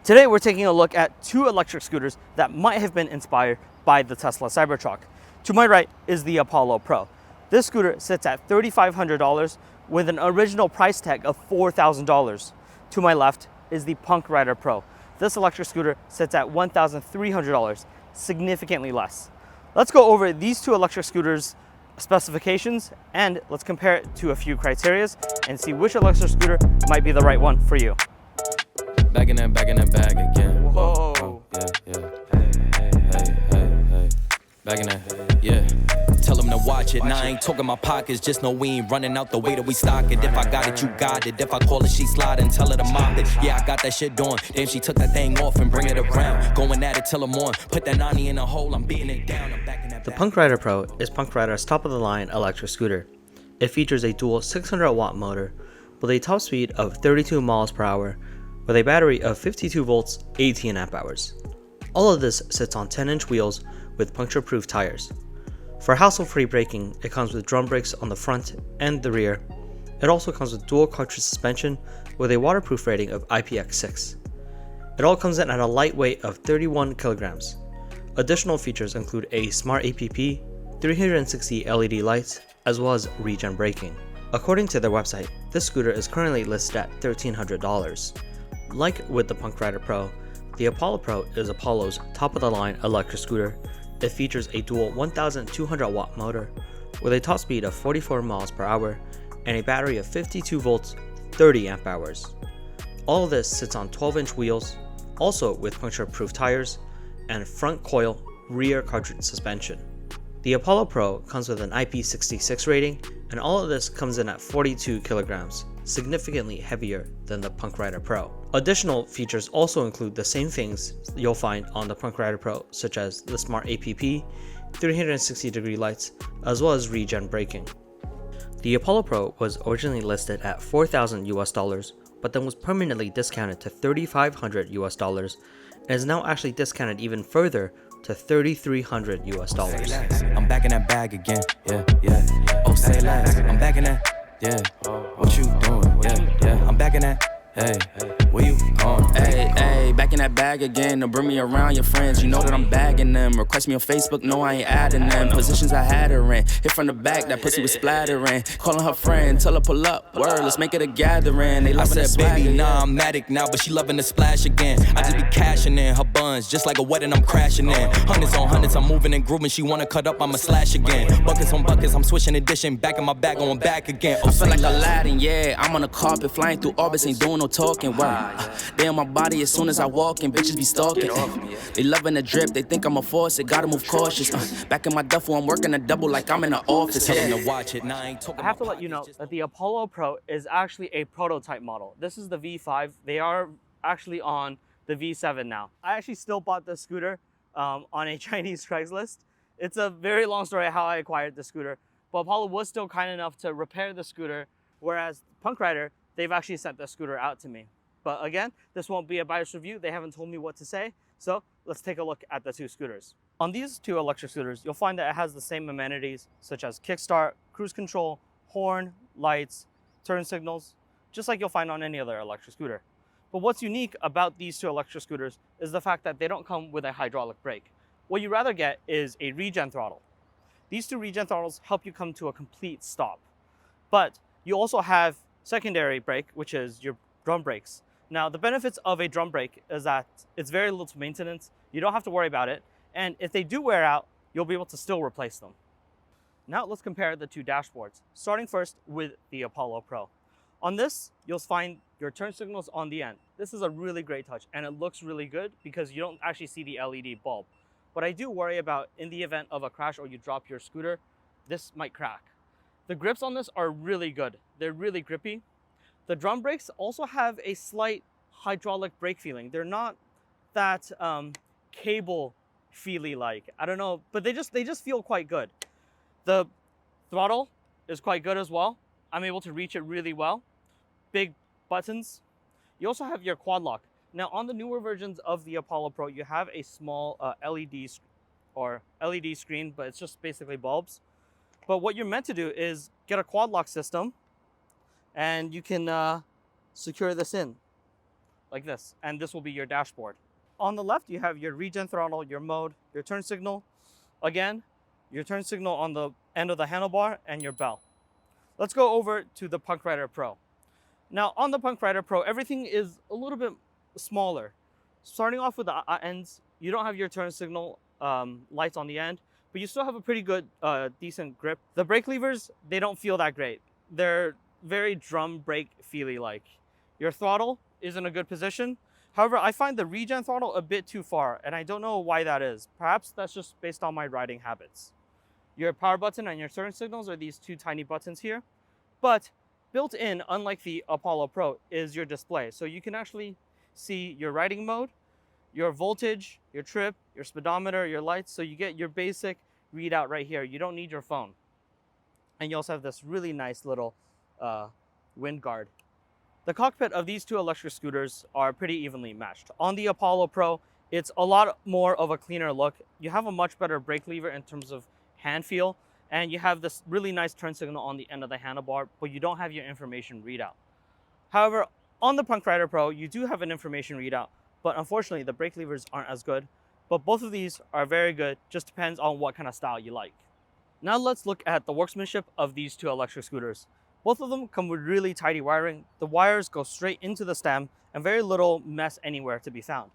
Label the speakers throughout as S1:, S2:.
S1: Today we're taking a look at two electric scooters that might have been inspired by the Tesla Cybertruck. To my right is the Apollo Pro. This scooter sits at $3,500 with an original price tag of $4,000. To my left is the Punk Rider Pro. This electric scooter sits at $1,300, significantly less. Let's go over these two electric scooters specifications and let's compare it to a few criteria and see which electric scooter might be the right one for you.
S2: Back in that bag again.
S1: Whoa.
S2: Oh, yeah. Hey. Back in that, yeah. Tell them to watch it. Now I ain't talking my pockets. Just know we ain't running out the way that we stock it. If I got it, you got it. If I call it, she slide and tell her to mop it. Yeah, I got that shit doing. Damn, she took that thing off and bring it around. Going at it till I'm on. Put that 90 in a hole. I'm beating it down. I'm back in that.
S1: The Punk Rider Pro is Punk Rider's top-of-the-line electric scooter. It features a dual 600-watt motor with a top speed of 32 miles per hour with a battery of 52 volts, 18 amp hours. All of this sits on 10-inch wheels with puncture-proof tires. For hassle-free braking, it comes with drum brakes on the front and the rear. It also comes with dual cartridge suspension with a waterproof rating of IPX6. It all comes in at a lightweight of 31 kilograms. Additional features include a smart APP, 360 LED lights, as well as regen braking. According to their website, this scooter is currently listed at $1,300. Like with the Punk Rider Pro, the Apollo Pro is Apollo's top-of-the-line electric scooter. It features a dual 1,200 watt motor with a top speed of 44 miles per hour and a battery of 52 volts, 30 amp hours. All of this sits on 12-inch wheels, also with puncture-proof tires and front coil rear cartridge suspension. The Apollo Pro comes with an IP66 rating, and all of this comes in at 42 kilograms, significantly heavier than the Punk Rider Pro. Additional features also include the same things you'll find on the Punk Rider Pro, such as the smart APP, 360-degree lights, as well as regen braking. The Apollo Pro was originally listed at $4,000 but then was permanently discounted to $3,500 and is now actually discounted even further to $3,300.
S2: I'm back in that bag again. Yeah. Oh, say less. I'm back in that. Yeah. What you doing? Yeah. I'm back in that. Hey, where you going? Hey, back in that bag again. Don't bring me around your friends. You know that I'm bagging them. Request me on Facebook, no, I ain't adding them. Positions I had her in. Hit from the back, that pussy was splattering. Calling her friend, tell her pull up. Word, let's make it a gathering. They loving that baby, nah, I'm addict now, but she loving the splash again. I just be cashing in her buns, just like a wedding, I'm crashing in. Hundreds on hundreds, I'm moving and grooving. She wanna cut up, I'ma slash again. Buckets on buckets, I'm switching edition. Back in my bag, going back again.
S3: I feel like Aladdin, yeah. I'm on the carpet, flying through orbits, ain't doing no talking. Wow. They on my body as soon as I walk and bitches be stalking. They loving the drip, they think I'm a force, it gotta move cautious. Back in my duffel, I'm working a double like I'm in the office.
S2: Tell them to watch it. Now I ain't talking.
S1: I have to let you know that the Apollo Pro is actually a prototype model. This is the V5. They are actually on the V7 now. I actually still bought this scooter on a Chinese Craigslist. It's a very long story how I acquired the scooter, but Apollo was still kind enough to repair the scooter, whereas Punk Rider, they've actually sent the scooter out to me. But again, this won't be a buyer's review. They haven't told me what to say. So let's take a look at the two scooters. On these two electric scooters, you'll find that it has the same amenities such as kickstart, cruise control, horn, lights, turn signals, just like you'll find on any other electric scooter. But what's unique about these two electric scooters is the fact that they don't come with a hydraulic brake. What you rather get is a regen throttle. These two regen throttles help you come to a complete stop. But you also have secondary brake, which is your drum brakes. Now, the benefits of a drum brake is that it's very little maintenance. You don't have to worry about it. And if they do wear out, you'll be able to still replace them. Now, let's compare the two dashboards, starting first with the Apollo Pro. On this, you'll find your turn signals on the end. This is a really great touch, and it looks really good because you don't actually see the LED bulb. What I do worry about in the event of a crash or you drop your scooter, this might crack. The grips on this are really good. They're really grippy. The drum brakes also have a slight hydraulic brake feeling. They're not that cable feely like. I don't know, but they just feel quite good. The throttle is quite good as well. I'm able to reach it really well. Big buttons. You also have your quad lock. Now on the newer versions of the Apollo Pro, you have a small LED screen, but it's just basically bulbs. But what you're meant to do is get a quad lock system and you can secure this in. like this, and this will be your dashboard. On the left, you have your regen throttle, your mode, your turn signal. Again, your turn signal on the end of the handlebar, and your bell. Let's go over to the Punk Rider Pro. Now, on the Punk Rider Pro, everything is a little bit smaller. Starting off with the ends, you don't have your turn signal lights on the end, but you still have a pretty good, decent grip. The brake levers, they don't feel that great. They're very drum brake feely like. Your throttle is in a good position. However, I find the regen throttle a bit too far, and I don't know why that is. Perhaps that's just based on my riding habits. Your power button and your turn signals are these two tiny buttons here. But built in, unlike the Apollo Pro, is your display. So you can actually see your riding mode, your voltage, your trip, your speedometer, your lights. So you get your basic readout right here. You don't need your phone. And you also have this really nice little wind guard. The cockpit of these two electric scooters are pretty evenly matched. On the Apollo Pro, it's a lot more of a cleaner look. You have a much better brake lever in terms of hand feel, and you have this really nice turn signal on the end of the handlebar, but you don't have your information readout. However, on the Punk Rider Pro, you do have an information readout, but unfortunately the brake levers aren't as good. But both of these are very good, just depends on what kind of style you like. Now let's look at the workmanship of these two electric scooters. Both of them come with really tidy wiring. The wires go straight into the stem and very little mess anywhere to be found.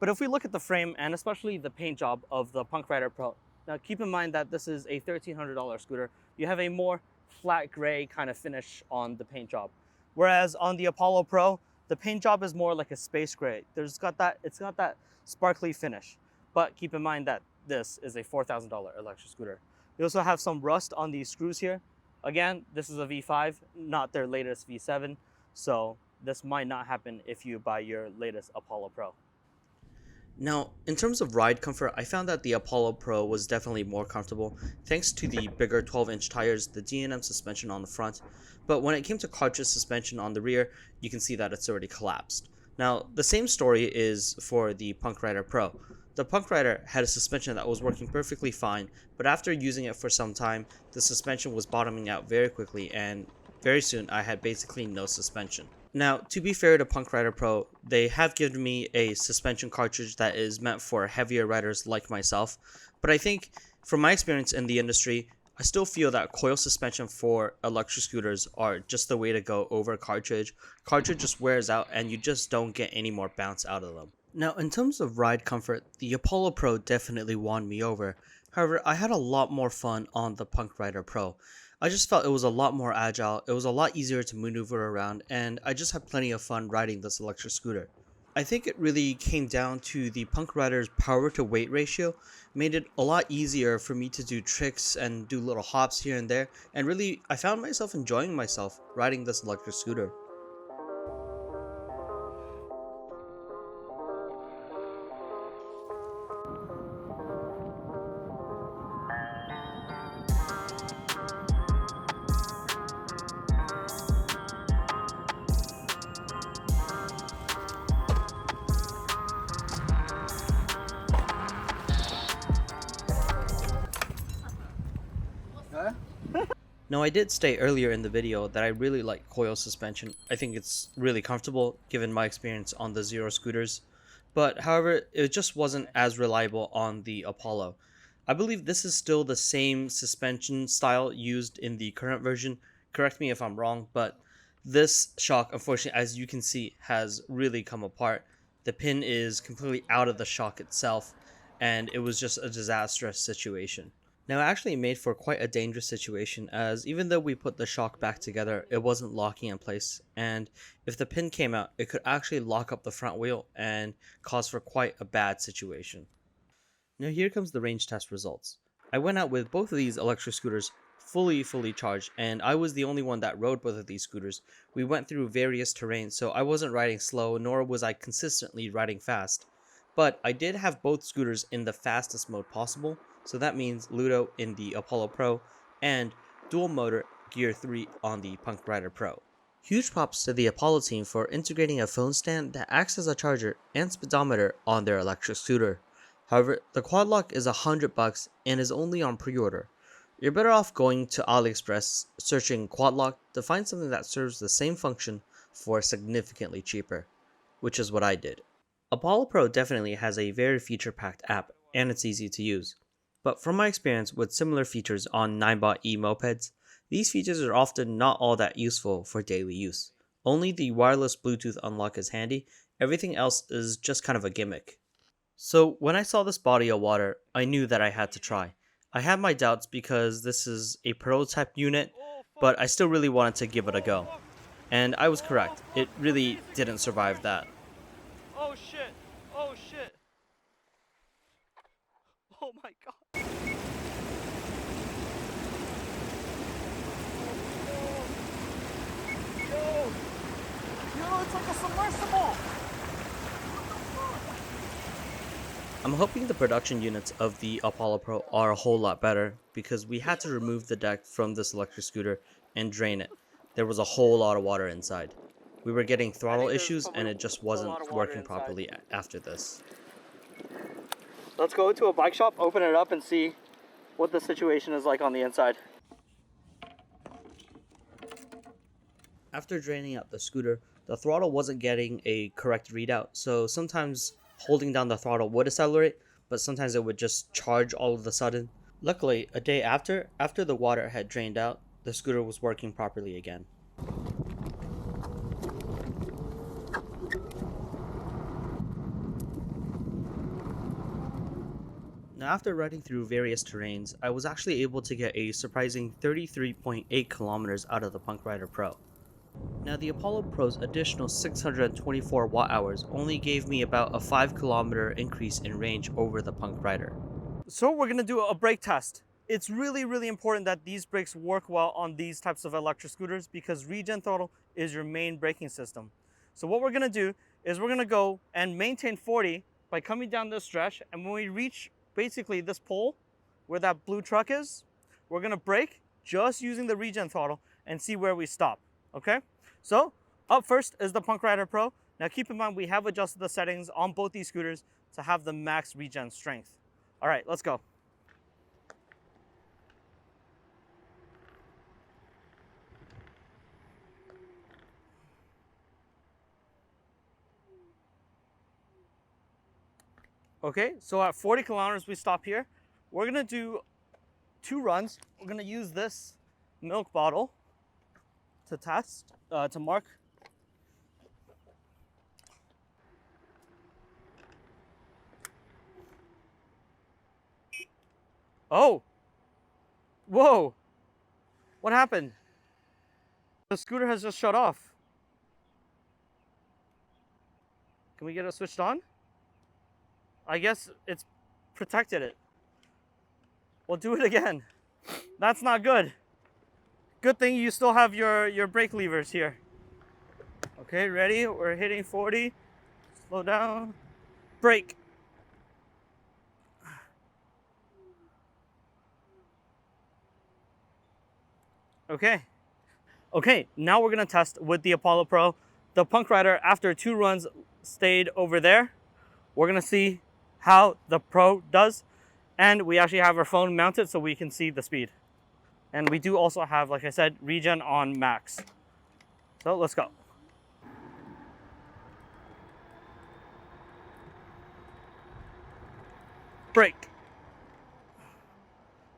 S1: But if we look at the frame and especially the paint job of the Punk Rider Pro, now keep in mind that this is a $1,300 scooter. You have a more flat gray kind of finish on the paint job. Whereas on the Apollo Pro, the paint job is more like a space gray. It's got that sparkly finish. But keep in mind that this is a $4,000 electric scooter. You also have some rust on these screws here. Again, this is a V5, not their latest V7, so this might not happen if you buy your latest Apollo Pro. Now, in terms of ride comfort, I found that the Apollo Pro was definitely more comfortable thanks to the bigger 12-inch tires, the D&M suspension on the front, but when it came to cartridge suspension on the rear, you can see that it's already collapsed. Now, the same story is for the Punk Rider Pro. The Punk Rider had a suspension that was working perfectly fine, but after using it for some time, the suspension was bottoming out very quickly, and very soon I had basically no suspension. Now, to be fair to Punk Rider Pro, they have given me a suspension cartridge that is meant for heavier riders like myself, but I think from my experience in the industry, I still feel that coil suspension for electric scooters are just the way to go over cartridge. Cartridge just wears out and you just don't get any more bounce out of them. Now, in terms of ride comfort, the Apollo Pro definitely won me over. However, I had a lot more fun on the Punk Rider Pro. I just felt it was a lot more agile, it was a lot easier to maneuver around, and I just had plenty of fun riding this electric scooter. I think it really came down to the Punk Rider's power to weight ratio, made it a lot easier for me to do tricks and do little hops here and there, and really I found myself enjoying myself riding this electric scooter. Now, I did state earlier in the video that I really like coil suspension. I think it's really comfortable given my experience on the Zero scooters, but however, it just wasn't as reliable on the Apollo. I believe this is still the same suspension style used in the current version. Correct me if I'm wrong, but this shock, unfortunately, as you can see, has really come apart. The pin is completely out of the shock itself, and it was just a disastrous situation. Now, it actually made for quite a dangerous situation, as even though we put the shock back together, it wasn't locking in place, and if the pin came out, it could actually lock up the front wheel and cause for quite a bad situation. Now here comes the range test results. I went out with both of these electric scooters fully charged, and I was the only one that rode both of these scooters. We went through various terrains, so I wasn't riding slow, nor was I consistently riding fast. But I did have both scooters in the fastest mode possible, so that means Ludo in the Apollo Pro and dual motor Gear 3 on the Punk Rider Pro. Huge props to the Apollo team for integrating a phone stand that acts as a charger and speedometer on their electric scooter. However, the quad lock is $100 and is only on pre-order. You're better off going to AliExpress, searching quad lock to find something that serves the same function for significantly cheaper. which is what I did. Apollo Pro definitely has a very feature-packed app, and it's easy to use. But from my experience with similar features on Ninebot e-mopeds, these features are often not all that useful for daily use. Only the wireless Bluetooth unlock is handy, everything else is just kind of a gimmick. So when I saw this body of water, I knew that I had to try. I had my doubts because this is a prototype unit, but I still really wanted to give it a go. And I was correct, it really didn't survive that.
S4: Oh shit! Oh shit! Oh my god! Yo, it's like a submersible!
S1: I'm hoping the production units of the Apollo Pro are a whole lot better because we had to remove the deck from this electric scooter and drain it. There was a whole lot of water inside. We were getting throttle issues and it just wasn't working properly after this.
S4: Let's go to a bike shop, open it up, and see what the situation is like on the inside.
S1: After draining out the scooter, the throttle wasn't getting a correct readout, so sometimes holding down the throttle would accelerate, but sometimes it would just charge all of a sudden. Luckily, a day after the water had drained out, the scooter was working properly again. Now, after riding through various terrains, I was actually able to get a surprising 33.8 kilometers out of the Punk Rider Pro. Now, the Apollo Pro's additional 624 watt-hours only gave me about a 5 kilometer increase in range over the Punk Rider.
S4: So we're gonna do a brake test. It's really important that these brakes work well on these types of electric scooters because Regen throttle is your main braking system. So what we're gonna do is we're gonna go and maintain 40 by coming down this stretch, and when we reach basically this pole where that blue truck is, we're gonna brake just using the Regen throttle and see where we stop, okay? So up first is the Punk Rider Pro. Now keep in mind we have adjusted the settings on both these scooters to have the max Regen strength. All right, let's go. Okay, so at 40 kilometers, we stop here. We're gonna do 2 runs. We're gonna use this milk bottle to test, to mark. Oh, whoa, what happened? The scooter has just shut off. Can we get it switched on? I guess it's protected it. We'll do it again. That's not good. Good thing you still have your brake levers here. Okay, ready? We're hitting 40. Slow down. Brake. Okay. Okay, now we're gonna test with the Apollo Pro. The Punk Rider, after 2 runs, stayed over there. We're gonna see how the Pro does, and we actually have our phone mounted so we can see the speed. And we do also have, like I said, Regen on max. So let's go. Brake.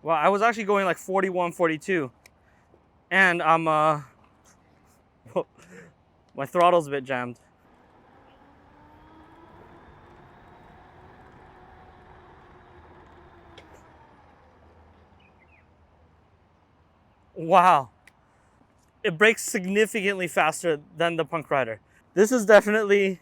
S4: Well, I was actually going like 41, 42. And I'm, my throttle's a bit jammed. Wow, it brakes significantly faster than the Punk Rider. This is definitely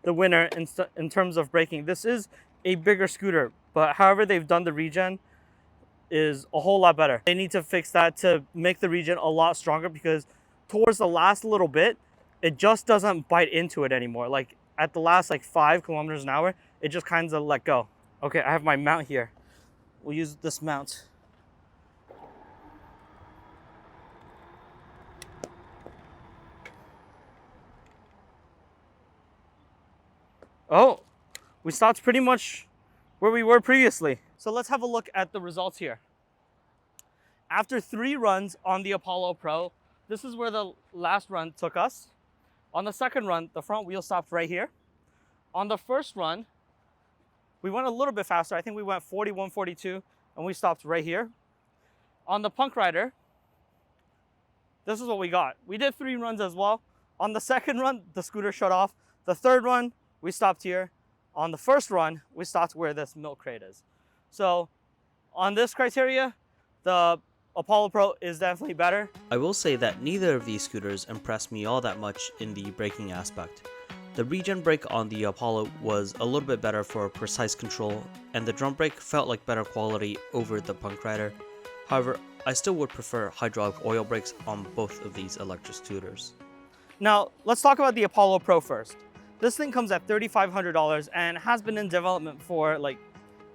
S4: the winner in terms of braking. This is a bigger scooter, but however they've done the Regen is a whole lot better. They need to fix that to make the Regen a lot stronger because towards the last little bit, it just doesn't bite into it anymore. Like at the last 5 kilometers an hour, it just kind of let go. Okay, I have my mount here. We'll use this mount. Oh, we stopped pretty much where we were previously. So let's have a look at the results here. After 3 runs on the Apollo Pro, this is where the last run took us.
S1: On the second run, the front wheel stopped right here. On the first run, we went a little bit faster. I think we went 41, 42, and we stopped right here. On the Punk Rider, this is what we got. We did 3 runs as well. On the second run, the scooter shut off. The third run, we stopped here. On the first run, we stopped where this milk crate is. So on this criteria, the Apollo Pro is definitely better.
S4: I will say that neither of these scooters impressed me all that much in the braking aspect. The regen brake on the Apollo was a little bit better for precise control, and the drum brake felt like better quality over the Punk Rider. However, I still would prefer hydraulic oil brakes on both of these electric scooters. Now, let's talk about the Apollo Pro first. This thing comes at $3,500 and has been in development for like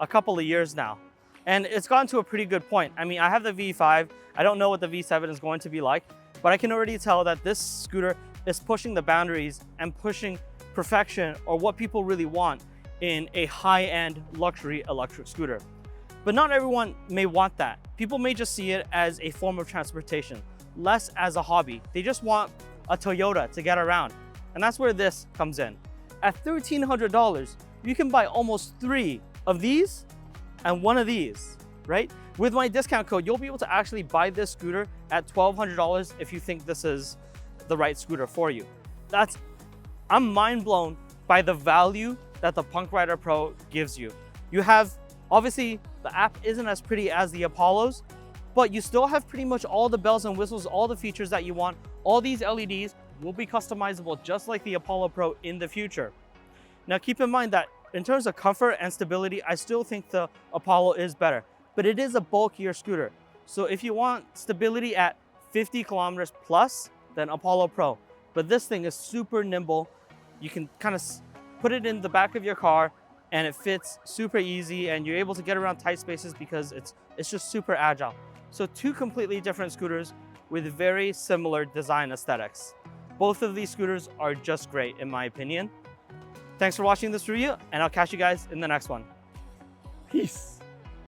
S4: a couple of years now. And it's gotten to a pretty good point. I mean, I have the V5. I don't know what the V7 is going to be like, but I can already tell that this scooter is pushing the boundaries and pushing perfection, or what people really want in a high-end luxury electric scooter. But not everyone may want that. People may just see it as a form of transportation, less as a hobby. They just want a Toyota to get around. And that's where this comes in. At $1,300, you can buy almost 3 of these and 1 of these, right? With my discount code, you'll be able to actually buy this scooter at $1,200 if you think this is the right scooter for you. I'm mind blown by the value that the Punk Rider Pro gives you. You have, obviously, the app isn't as pretty as the Apollos, but you still have pretty much all the bells and whistles, all the features that you want. All these LEDs will be customizable just like the Apollo Pro in the future. Now keep in mind that in terms of comfort and stability, I still think the Apollo is better, but it is a bulkier scooter. So if you want stability at 50 kilometers plus, then Apollo Pro. But this thing is super nimble. You can kind of put it in the back of your car and it fits super easy, and you're able to get around tight spaces because it's just super agile. So 2 completely different scooters with very similar design aesthetics. Both of these scooters are just great in my opinion. Thanks for watching this review, and I'll catch you guys in the next one. Peace.